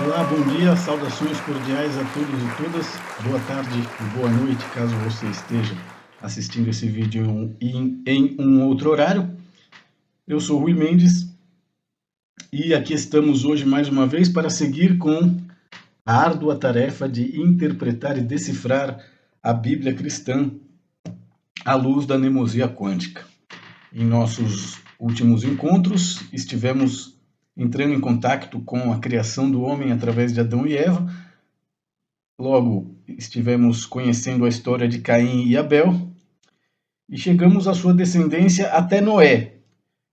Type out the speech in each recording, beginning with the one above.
Olá, bom dia, saudações cordiais a todos e todas. Boa tarde e boa noite, caso você esteja assistindo esse vídeo em um outro horário. Eu sou Rui Mendes e aqui estamos hoje mais uma vez para seguir com a árdua tarefa de interpretar e decifrar a Bíblia cristã à luz da mnemosia quântica. Em nossos últimos encontros, estivemos entrando em contato com a criação do homem através de Adão e Eva. Logo, estivemos conhecendo a história de Caim e Abel e chegamos à sua descendência até Noé,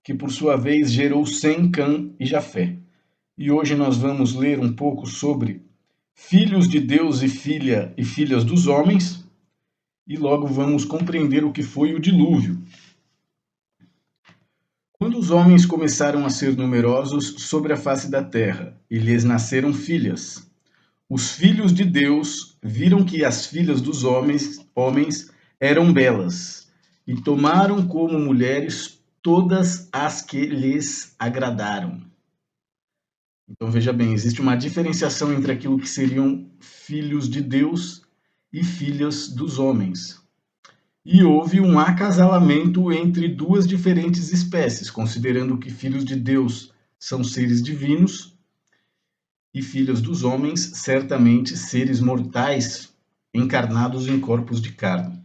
que por sua vez gerou Sem, Cã e Jafé. E hoje nós vamos ler um pouco sobre filhos de Deus e filhas dos homens, e logo vamos compreender o que foi o dilúvio. Quando os homens começaram a ser numerosos sobre a face da terra, e lhes nasceram filhas, os filhos de Deus viram que as filhas dos homens eram belas, e tomaram como mulheres todas as que lhes agradaram. Então veja bem, existe uma diferenciação entre aquilo que seriam filhos de Deus e filhas dos homens. E houve um acasalamento entre duas diferentes espécies, considerando que filhos de Deus são seres divinos e filhas dos homens, certamente seres mortais encarnados em corpos de carne.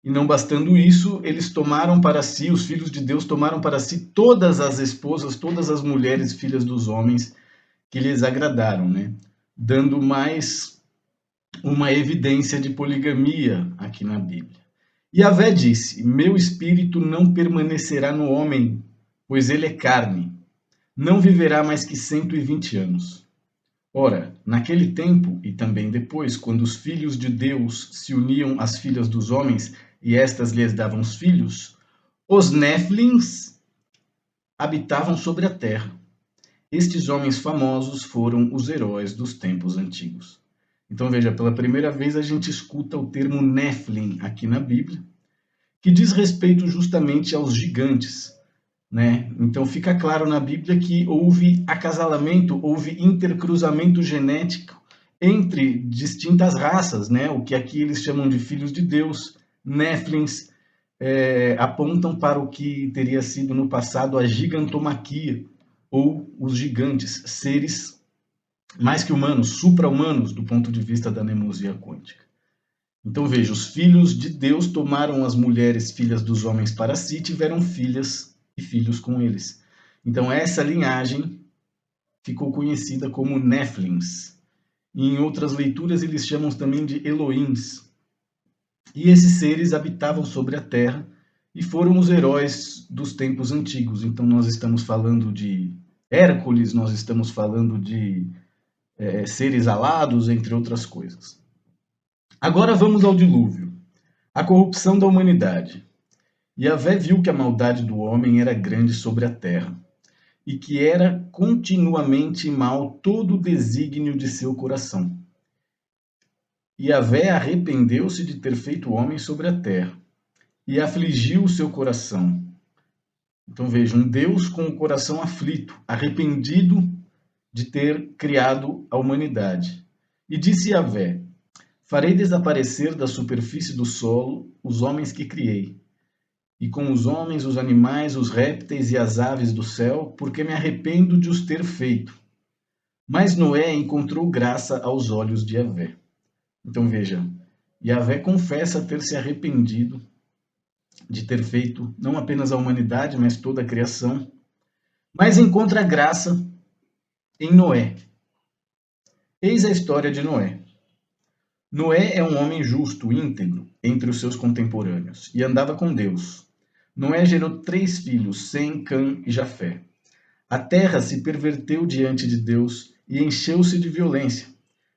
E não bastando isso, eles tomaram para si, os filhos de Deus tomaram para si todas as esposas, todas as mulheres filhas dos homens que lhes agradaram, né? Dando mais uma evidência de poligamia aqui na Bíblia. E Yahvé disse: meu espírito não permanecerá no homem, pois ele é carne, não viverá mais que 120 anos. Ora, naquele tempo, e também depois, quando os filhos de Deus se uniam às filhas dos homens, e estas lhes davam os filhos, os Néflins habitavam sobre a terra. Estes homens famosos foram os heróis dos tempos antigos. Então veja, pela primeira vez a gente escuta o termo Néflin aqui na Bíblia, que diz respeito justamente aos gigantes, né? Então fica claro na Bíblia que houve acasalamento, houve intercruzamento genético entre distintas raças, né? O que aqui eles chamam de filhos de Deus, Néflins, apontam para o que teria sido no passado a gigantomaquia, ou os gigantes, seres mais que humanos, supra-humanos do ponto de vista da mnemosia quântica. Então veja, os filhos de Deus tomaram as mulheres filhas dos homens para si, tiveram filhas e filhos com eles. Então essa linhagem ficou conhecida como Néflins. E em outras leituras eles chamam também de Elohims. E esses seres habitavam sobre a terra e foram os heróis dos tempos antigos. Então nós estamos falando de Hércules, nós estamos falando de seres alados, entre outras coisas. Agora vamos ao dilúvio. A corrupção da humanidade. Yahvé viu que a maldade do homem era grande sobre a terra, e que era continuamente mal todo o desígnio de seu coração. Yahvé arrependeu-se de ter feito o homem sobre a terra, e afligiu o seu coração. Então vejam, um Deus com o coração aflito, arrependido de ter criado a humanidade. E disse Yahvé: farei desaparecer da superfície do solo os homens que criei, e com os homens, os animais, os répteis e as aves do céu, porque me arrependo de os ter feito. Mas Noé encontrou graça aos olhos de Yahvé. Então veja, Yahvé confessa ter se arrependido de ter feito não apenas a humanidade, mas toda a criação, mas encontra graça em Noé. Eis a história de Noé. Noé é um homem justo, íntegro, entre os seus contemporâneos, e andava com Deus. Noé gerou 3 filhos, Sem, Cã e Jafé. A terra se perverteu diante de Deus e encheu-se de violência.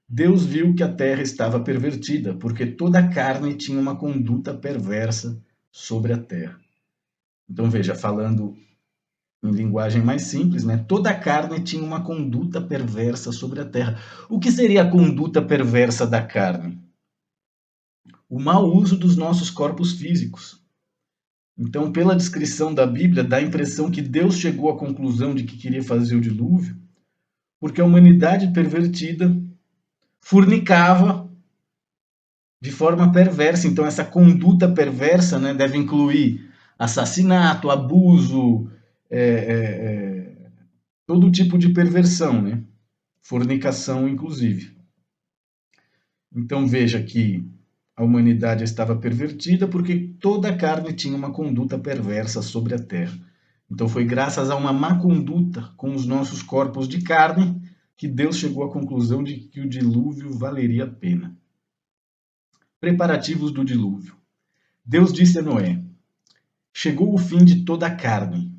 Deus viu que a terra estava pervertida, porque toda a carne tinha uma conduta perversa sobre a terra. Então veja, falando em linguagem mais simples, né? Toda a carne tinha uma conduta perversa sobre a terra. O que seria a conduta perversa da carne? O mau uso dos nossos corpos físicos. Então, pela descrição da Bíblia, dá a impressão que Deus chegou à conclusão de que queria fazer o dilúvio, porque a humanidade pervertida fornicava de forma perversa. Então, essa conduta perversa, né, deve incluir assassinato, abuso, é, é, é, todo tipo de perversão, né? Fornicação, inclusive. Então, veja que a humanidade estava pervertida porque toda a carne tinha uma conduta perversa sobre a terra. Então, foi graças a uma má conduta com os nossos corpos de carne que Deus chegou à conclusão de que o dilúvio valeria a pena. Preparativos do dilúvio. Deus disse a Noé: chegou o fim de toda a carne.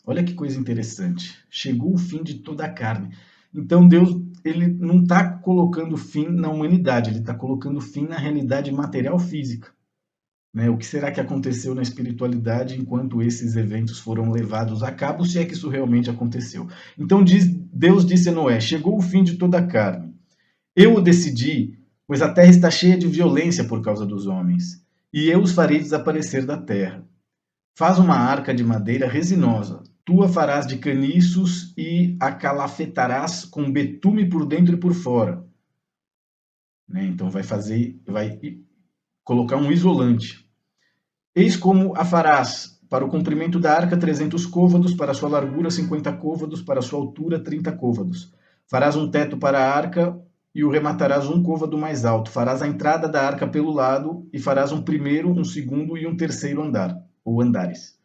Olha que coisa interessante. Chegou o fim de toda a carne. Então Deus, ele não está colocando fim na humanidade, ele está colocando fim na realidade material física. Né? O que será que aconteceu na espiritualidade enquanto esses eventos foram levados a cabo, se é que isso realmente aconteceu? Então Deus disse a Noé: chegou o fim de toda a carne. Eu o decidi, pois a terra está cheia de violência por causa dos homens, e eu os farei desaparecer da terra. Faz uma arca de madeira resinosa. Tu a farás de caniços e a calafetarás com betume por dentro e por fora. Né? Então vai colocar um isolante. Eis como a farás: para o comprimento da arca 300 côvados, para a sua largura 50 côvados, para a sua altura 30 côvados. Farás um teto para a arca e o rematarás um côvado mais alto. Farás a entrada da arca pelo lado e farás um primeiro, um segundo e um terceiro andar, ou andares.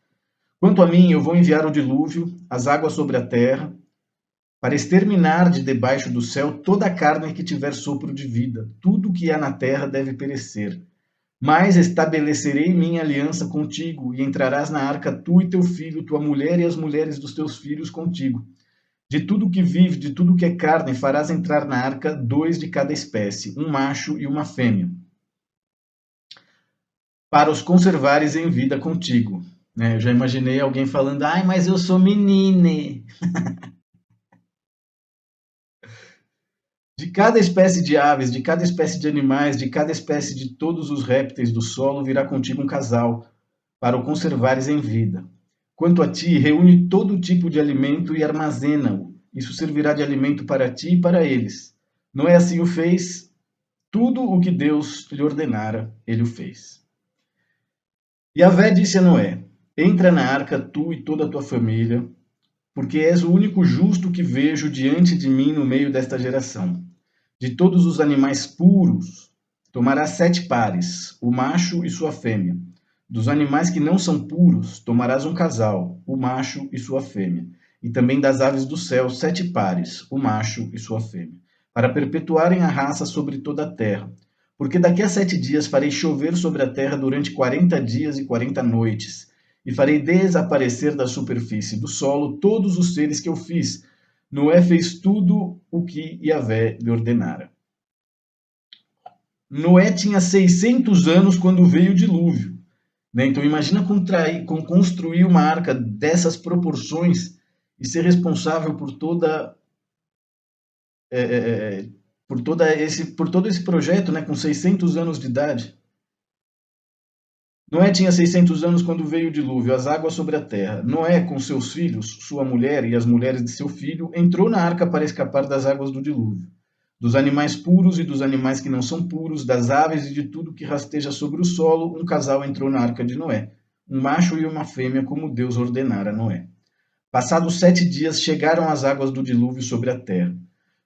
Quanto a mim, eu vou enviar o dilúvio, as águas sobre a terra, para exterminar de debaixo do céu toda a carne que tiver sopro de vida. Tudo que há na terra deve perecer. Mas estabelecerei minha aliança contigo, e entrarás na arca tu e teu filho, tua mulher e as mulheres dos teus filhos contigo. De tudo que vive, de tudo que é carne, farás entrar na arca 2 de cada espécie, um macho e uma fêmea, para os conservares em vida contigo. Né? Eu já imaginei alguém falando: ai, mas eu sou menine. De cada espécie de aves, de cada espécie de animais, de cada espécie de todos os répteis do solo virá contigo um casal, para o conservares em vida. Quanto a ti, reúne todo tipo de alimento e armazena-o. Isso servirá de alimento para ti e para eles. Noé assim o fez, tudo o que Deus lhe ordenara, ele o fez. Yahvé disse a Noé: entra na arca tu e toda a tua família, porque és o único justo que vejo diante de mim no meio desta geração. De todos os animais puros, tomarás 7 pares, o macho e sua fêmea. Dos animais que não são puros, tomarás um casal, o macho e sua fêmea. E também das aves do céu, 7 pares, o macho e sua fêmea, para perpetuarem a raça sobre toda a terra. Porque daqui a 7 dias farei chover sobre a terra durante 40 dias e 40 noites, e farei desaparecer da superfície do solo todos os seres que eu fiz. Noé fez tudo o que Yahvé lhe ordenara. Noé tinha 600 anos quando veio o dilúvio. Né? Então imagina construir uma arca dessas proporções e ser responsável por todo esse projeto, né? Com 600 anos de idade. Noé tinha 600 anos quando veio o dilúvio, as águas sobre a terra. Noé, com seus filhos, sua mulher e as mulheres de seu filho, entrou na arca para escapar das águas do dilúvio. Dos animais puros e dos animais que não são puros, das aves e de tudo que rasteja sobre o solo, um casal entrou na arca de Noé, um macho e uma fêmea, como Deus ordenara a Noé. Passados 7 dias, chegaram as águas do dilúvio sobre a terra.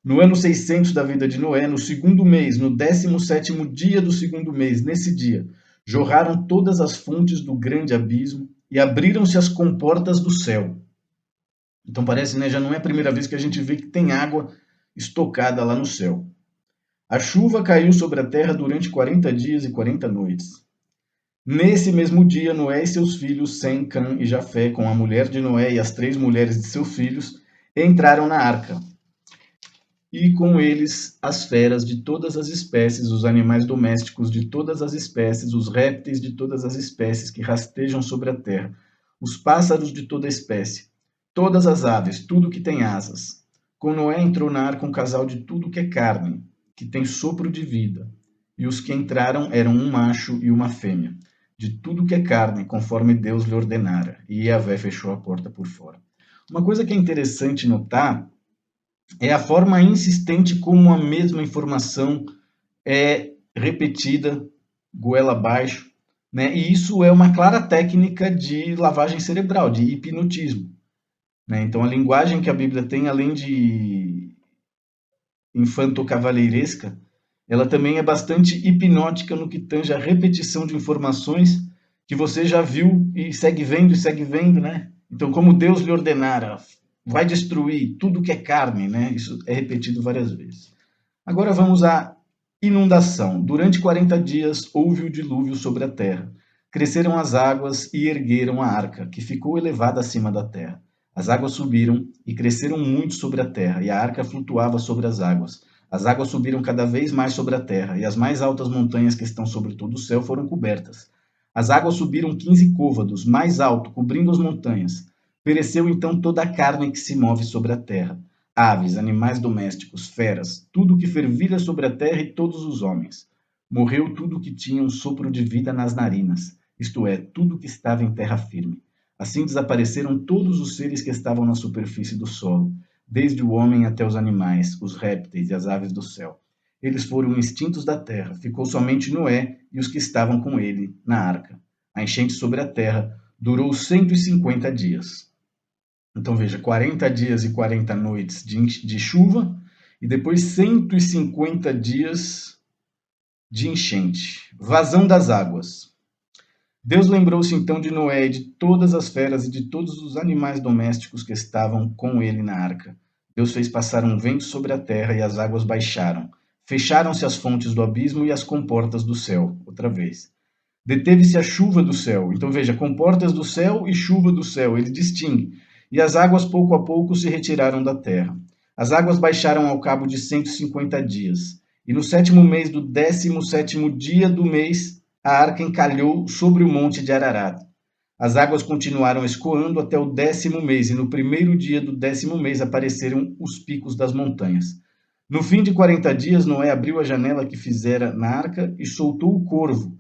No ano 600 da vida de Noé, no segundo mês, no 17º dia do segundo mês, nesse dia, jorraram todas as fontes do grande abismo e abriram-se as comportas do céu. Então parece, né, já não é a primeira vez que a gente vê que tem água estocada lá no céu. A chuva caiu sobre a terra durante 40 dias e 40 noites. Nesse mesmo dia, Noé e seus filhos, Sem, Cã e Jafé, com a mulher de Noé e as 3 mulheres de seus filhos, entraram na arca. E com eles as feras de todas as espécies, os animais domésticos de todas as espécies, os répteis de todas as espécies que rastejam sobre a terra, os pássaros de toda espécie, todas as aves, tudo que tem asas. Com Noé entrou na arca um casal de tudo que é carne, que tem sopro de vida. E os que entraram eram um macho e uma fêmea, de tudo que é carne, conforme Deus lhe ordenara. E Yahvé fechou a porta por fora. Uma coisa que é interessante notar é a forma insistente como a mesma informação é repetida goela abaixo, né? E isso é uma clara técnica de lavagem cerebral, de hipnotismo, né? Então a linguagem que a Bíblia tem, além de infanto-cavalheiresca, ela também é bastante hipnótica no que tange a repetição de informações que você já viu e segue vendo, né? Então, como Deus lhe ordenara, vai destruir tudo que é carne, né? Isso é repetido várias vezes. Agora vamos à inundação. Durante 40 dias houve o dilúvio sobre a terra. Cresceram as águas e ergueram a arca, que ficou elevada acima da terra. As águas subiram e cresceram muito sobre a terra, e a arca flutuava sobre as águas. As águas subiram cada vez mais sobre a terra, e as mais altas montanhas que estão sobre todo o céu foram cobertas. As águas subiram 15 côvados, mais alto, cobrindo as montanhas. Pereceu então toda a carne que se move sobre a terra: aves, animais domésticos, feras, tudo o que fervilha sobre a terra e todos os homens. Morreu tudo o que tinha um sopro de vida nas narinas, isto é, tudo o que estava em terra firme. Assim desapareceram todos os seres que estavam na superfície do solo, desde o homem até os animais, os répteis e as aves do céu. Eles foram extintos da terra, ficou somente Noé e os que estavam com ele na arca. A enchente sobre a terra durou 150 dias. Então veja, 40 dias e 40 noites de chuva e depois 150 dias de enchente. Vazão das águas. Deus lembrou-se então de Noé e de todas as feras e de todos os animais domésticos que estavam com ele na arca. Deus fez passar um vento sobre a terra e as águas baixaram. Fecharam-se as fontes do abismo e as comportas do céu. Outra vez. Deteve-se a chuva do céu. Então veja, comportas do céu e chuva do céu, ele distingue. E as águas pouco a pouco se retiraram da terra. As águas baixaram ao cabo de 150 dias. E no sétimo mês do 17º dia do mês, a arca encalhou sobre o monte de Ararat. As águas continuaram escoando até o 10º mês, e no primeiro dia do 10º mês apareceram os picos das montanhas. No fim de 40 dias, Noé abriu a janela que fizera na arca e soltou o corvo,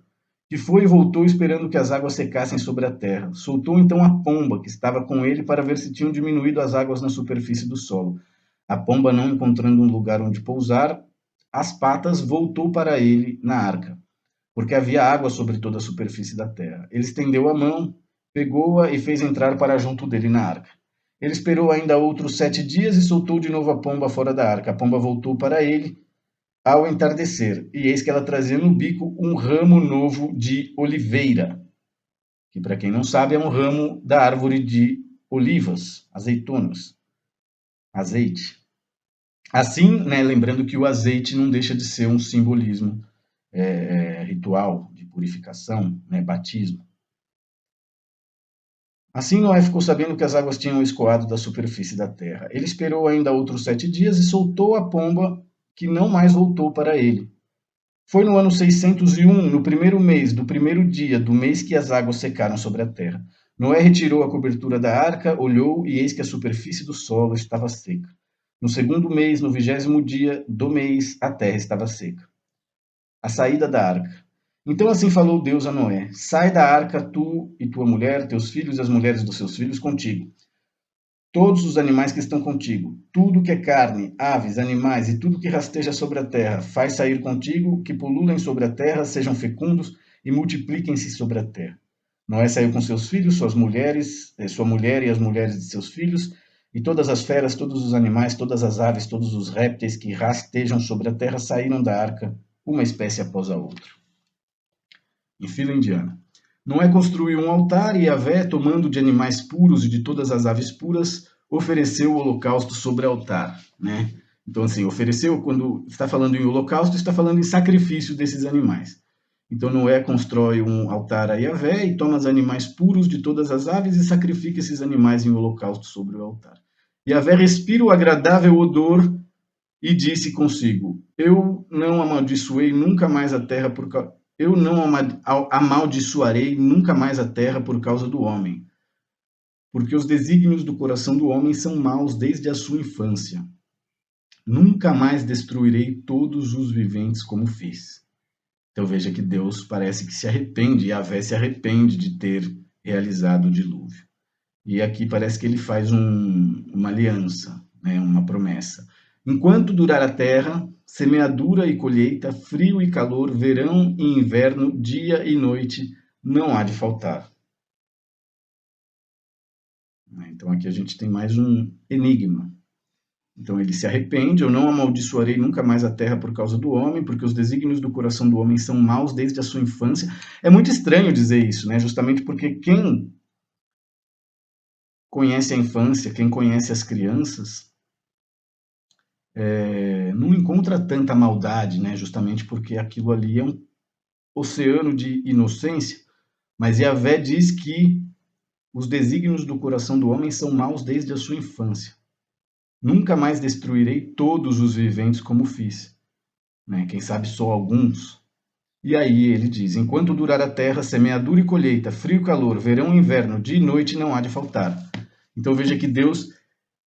que foi e voltou esperando que as águas secassem sobre a terra. Soltou então a pomba, que estava com ele, para ver se tinham diminuído as águas na superfície do solo. A pomba, não encontrando um lugar onde pousar as patas, voltou para ele na arca, porque havia água sobre toda a superfície da terra. Ele estendeu a mão, pegou-a e fez entrar para junto dele na arca. Ele esperou ainda outros 7 dias e soltou de novo a pomba fora da arca. A pomba voltou para ele ao entardecer, e eis que ela trazia no bico um ramo novo de oliveira, que, para quem não sabe, é um ramo da árvore de olivas, azeitonas, azeite. Assim, né, lembrando que o azeite não deixa de ser um simbolismo ritual de purificação, né, batismo. Assim Noé ficou sabendo que as águas tinham escoado da superfície da terra. Ele esperou ainda outros 7 dias e soltou a pomba, que não mais voltou para ele. Foi no ano 601, no primeiro mês, do primeiro dia do mês que as águas secaram sobre a terra. Noé retirou a cobertura da arca, olhou, e eis que a superfície do solo estava seca. No segundo mês, no 20º dia do mês, a terra estava seca. A saída da arca. Então assim falou Deus a Noé: sai da arca, tu e tua mulher, teus filhos e as mulheres dos seus filhos contigo. Todos os animais que estão contigo, tudo que é carne, aves, animais e tudo que rasteja sobre a terra, faz sair contigo, que pululem sobre a terra, sejam fecundos e multipliquem-se sobre a terra. Noé saiu com seus filhos, suas mulheres, sua mulher e as mulheres de seus filhos, e todas as feras, todos os animais, todas as aves, todos os répteis que rastejam sobre a terra saíram da arca, uma espécie após a outra. Em fila indiana. Noé construiu um altar e Yahvé, tomando de animais puros e de todas as aves puras, ofereceu o holocausto sobre o altar, né? Então, assim, ofereceu, quando está falando em holocausto, está falando em sacrifício desses animais. Então, Noé constrói um altar a Yahvé e toma os animais puros de todas as aves e sacrifica esses animais em holocausto sobre o altar. Yahvé respira o agradável odor e disse consigo: Eu não amaldiçoei nunca mais a terra por causa. Eu não amaldiçoarei nunca mais a terra por causa do homem, porque os desígnios do coração do homem são maus desde a sua infância. Nunca mais destruirei todos os viventes como fiz. Então veja que Deus parece que se arrepende, Yahvé se arrepende de ter realizado o dilúvio. E aqui parece que ele faz uma aliança, né, uma promessa. Enquanto durar a terra, semeadura e colheita, frio e calor, verão e inverno, dia e noite, não há de faltar. Então aqui a gente tem mais um enigma. Então ele se arrepende: eu não amaldiçoarei nunca mais a terra por causa do homem, porque os desígnios do coração do homem são maus desde a sua infância. É muito estranho dizer isso, né? Justamente porque quem conhece a infância, quem conhece as crianças, não encontra tanta maldade, né? Justamente porque aquilo ali é um oceano de inocência, mas Yahvé diz que os desígnios do coração do homem são maus desde a sua infância. Nunca mais destruirei todos os viventes como fiz, né? Quem sabe só alguns. E aí ele diz: enquanto durar a terra, semeadura e colheita, frio e calor, verão e inverno, dia e noite não há de faltar. Então veja que Deus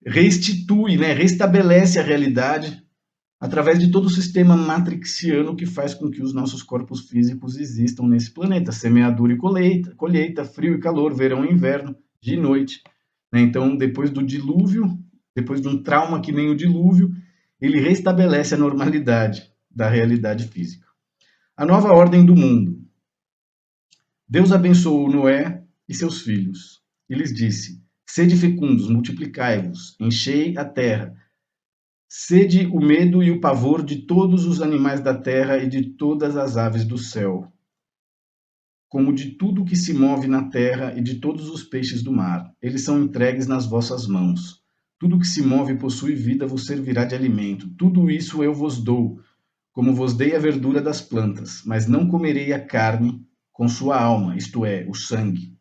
restitui, né? Restabelece a realidade através de todo o sistema matrixiano que faz com que os nossos corpos físicos existam nesse planeta. Semeadura e colheita, frio e calor, verão e inverno, dia e noite. Então, depois do dilúvio, depois de um trauma que nem o dilúvio, ele restabelece a normalidade da realidade física. A nova ordem do mundo. Deus abençoou Noé e seus filhos. E lhes disse: sede fecundos, multiplicai-vos, enchei a terra. Sede o medo e o pavor de todos os animais da terra e de todas as aves do céu, como de tudo que se move na terra e de todos os peixes do mar. Eles são entregues nas vossas mãos. Tudo que se move e possui vida vos servirá de alimento. Tudo isso eu vos dou, como vos dei a verdura das plantas, mas não comerei a carne com sua alma, isto é, o sangue.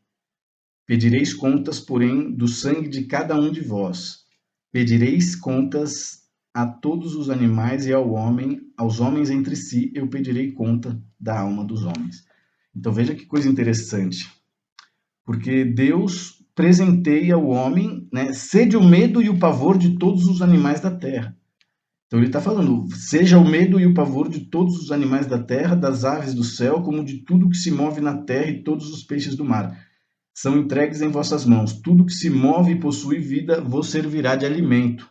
Pedireis contas, porém, do sangue de cada um de vós. Pedireis contas a todos os animais e ao homem, aos homens entre si, eu pedirei conta da alma dos homens. Então veja que coisa interessante, porque Deus presenteia o homem, né, sede o medo e o pavor de todos os animais da terra. Então ele está falando, seja o medo e o pavor de todos os animais da terra, das aves do céu, como de tudo que se move na terra e todos os peixes do mar. São entregues em vossas mãos. Tudo que se move e possui vida vos servirá de alimento.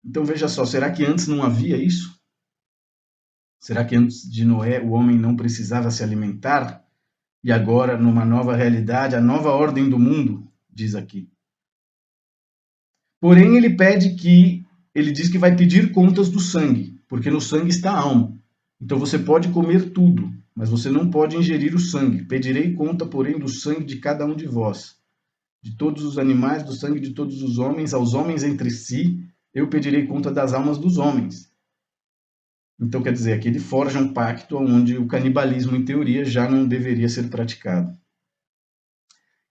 Então veja só, será que antes não havia isso? Será que antes de Noé o homem não precisava se alimentar? E agora, numa nova realidade, a nova ordem do mundo, diz aqui. Porém, ele diz que vai pedir contas do sangue, porque no sangue está a alma. Então você pode comer tudo, mas você não pode ingerir o sangue. Pedirei conta, porém, do sangue de cada um de vós, de todos os animais, do sangue de todos os homens, aos homens entre si, eu pedirei conta das almas dos homens. Então, quer dizer, aqui ele forja um pacto onde o canibalismo, em teoria, já não deveria ser praticado.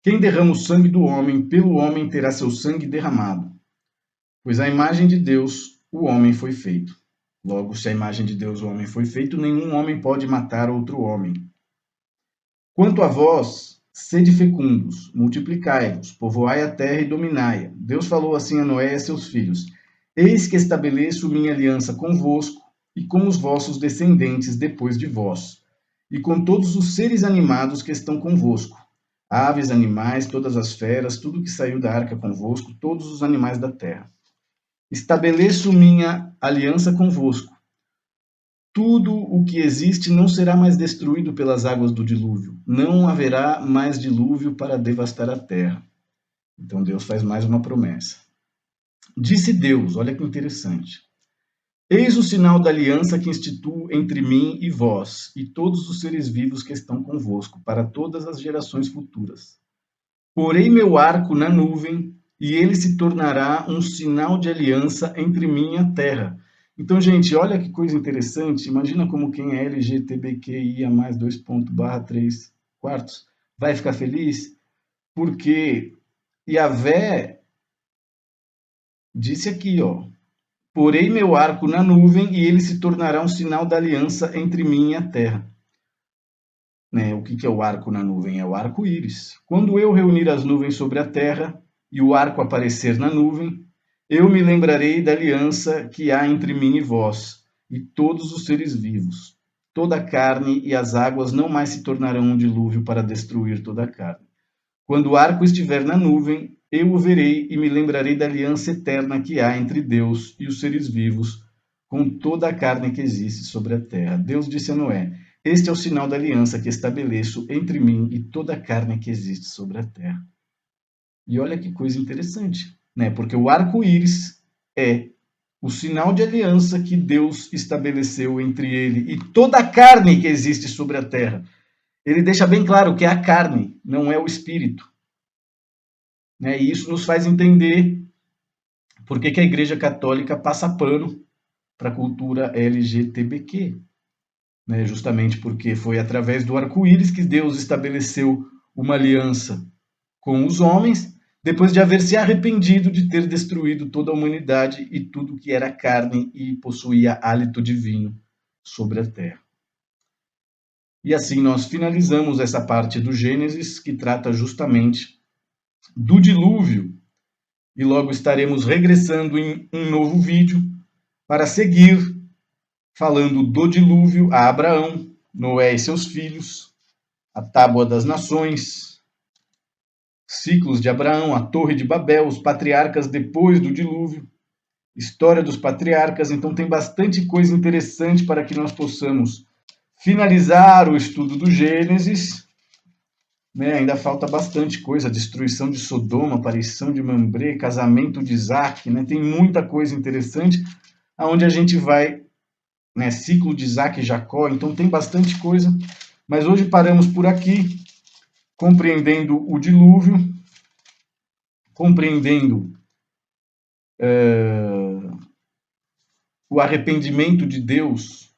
Quem derrama o sangue do homem, pelo homem terá seu sangue derramado. Pois a imagem de Deus, o homem foi feito. Logo, se a imagem de Deus, o homem foi feito, nenhum homem pode matar outro homem. Quanto a vós, sede fecundos, multiplicai-vos, povoai a terra e dominai-a. Deus falou assim a Noé e a seus filhos: eis que estabeleço minha aliança convosco e com os vossos descendentes depois de vós, e com todos os seres animados que estão convosco, aves, animais, todas as feras, tudo que saiu da arca convosco, todos os animais da terra. Estabeleço minha aliança convosco. Tudo o que existe não será mais destruído pelas águas do dilúvio. Não haverá mais dilúvio para devastar a terra. Então Deus faz mais uma promessa. Disse Deus, olha que interessante: eis o sinal da aliança que instituo entre mim e vós, e todos os seres vivos que estão convosco, para todas as gerações futuras. Porei meu arco na nuvem, e ele se tornará um sinal de aliança entre mim e a terra. Então, gente, olha que coisa interessante. Imagina como quem é LGBTQIA+, 2.3 quartos, vai ficar feliz, porque Yahvé disse aqui, ó, porei meu arco na nuvem e ele se tornará um sinal da aliança entre mim e a terra. Né? O que é o arco na nuvem? É o arco-íris. Quando eu reunir as nuvens sobre a terra e o arco aparecer na nuvem, eu me lembrarei da aliança que há entre mim e vós, e todos os seres vivos. Toda a carne e as águas não mais se tornarão um dilúvio para destruir toda a carne. Quando o arco estiver na nuvem, eu o verei e me lembrarei da aliança eterna que há entre Deus e os seres vivos, com toda a carne que existe sobre a terra. Deus disse a Noé: Este é o sinal da aliança que estabeleço entre mim e toda a carne que existe sobre a terra. E olha que coisa interessante, né? Porque o arco-íris é o sinal de aliança que Deus estabeleceu entre ele e toda a carne que existe sobre a terra. Ele deixa bem claro que é a carne, não é o espírito. Né? E isso nos faz entender por que a Igreja Católica passa pano para a cultura LGBTQ. Né? Justamente porque foi através do arco-íris que Deus estabeleceu uma aliança com os homens, depois de haver se arrependido de ter destruído toda a humanidade e tudo que era carne e possuía hálito divino sobre a terra. E assim nós finalizamos essa parte do Gênesis, que trata justamente do dilúvio, e logo estaremos regressando em um novo vídeo para seguir falando do dilúvio a Abraão, Noé e seus filhos, a Tábua das Nações, ciclos de Abraão, a Torre de Babel, os patriarcas depois do dilúvio, história dos patriarcas. Então tem bastante coisa interessante para que nós possamos finalizar o estudo do Gênesis. Né? Ainda falta bastante coisa, destruição de Sodoma, aparição de Mambré, casamento de Isaac, né? Tem muita coisa interessante, aonde a gente vai, né? Ciclo de Isaac e Jacó, então tem bastante coisa, mas hoje paramos por aqui, compreendendo o dilúvio, compreendendo o arrependimento de Deus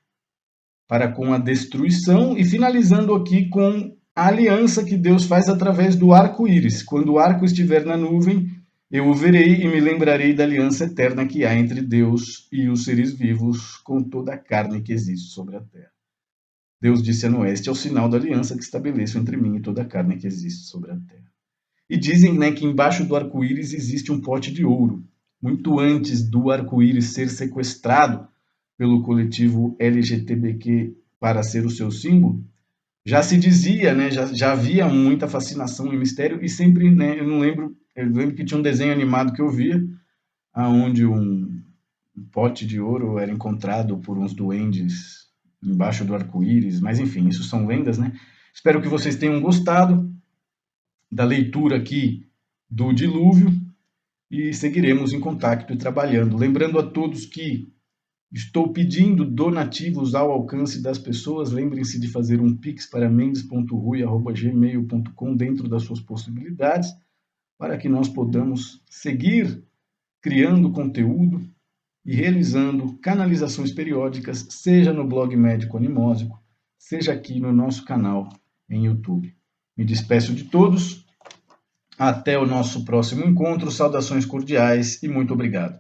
para com a destruição e finalizando aqui com a aliança que Deus faz através do arco-íris. Quando o arco estiver na nuvem, eu o verei e me lembrarei da aliança eterna que há entre Deus e os seres vivos, com toda a carne que existe sobre a terra. Deus disse a Noé: Este é o sinal da aliança que estabeleço entre mim e toda a carne que existe sobre a terra. E dizem, né, que embaixo do arco-íris existe um pote de ouro. Muito antes do arco-íris ser sequestrado pelo coletivo LGBTQ para ser o seu símbolo, já se dizia, né, já havia muita fascinação e mistério, e sempre, né, eu lembro que tinha um desenho animado que eu via, onde um pote de ouro era encontrado por uns duendes embaixo do arco-íris, mas enfim, isso são lendas, né? Espero que vocês tenham gostado da leitura aqui do dilúvio e seguiremos em contato e trabalhando. Lembrando a todos que estou pedindo donativos ao alcance das pessoas. Lembrem-se de fazer um pix para mendes.rui@gmail.com dentro das suas possibilidades, para que nós podamos seguir criando conteúdo e realizando canalizações periódicas, seja no blog Médico Animósico, seja aqui no nosso canal em YouTube. Me despeço de todos. Até o nosso próximo encontro. Saudações cordiais e muito obrigado.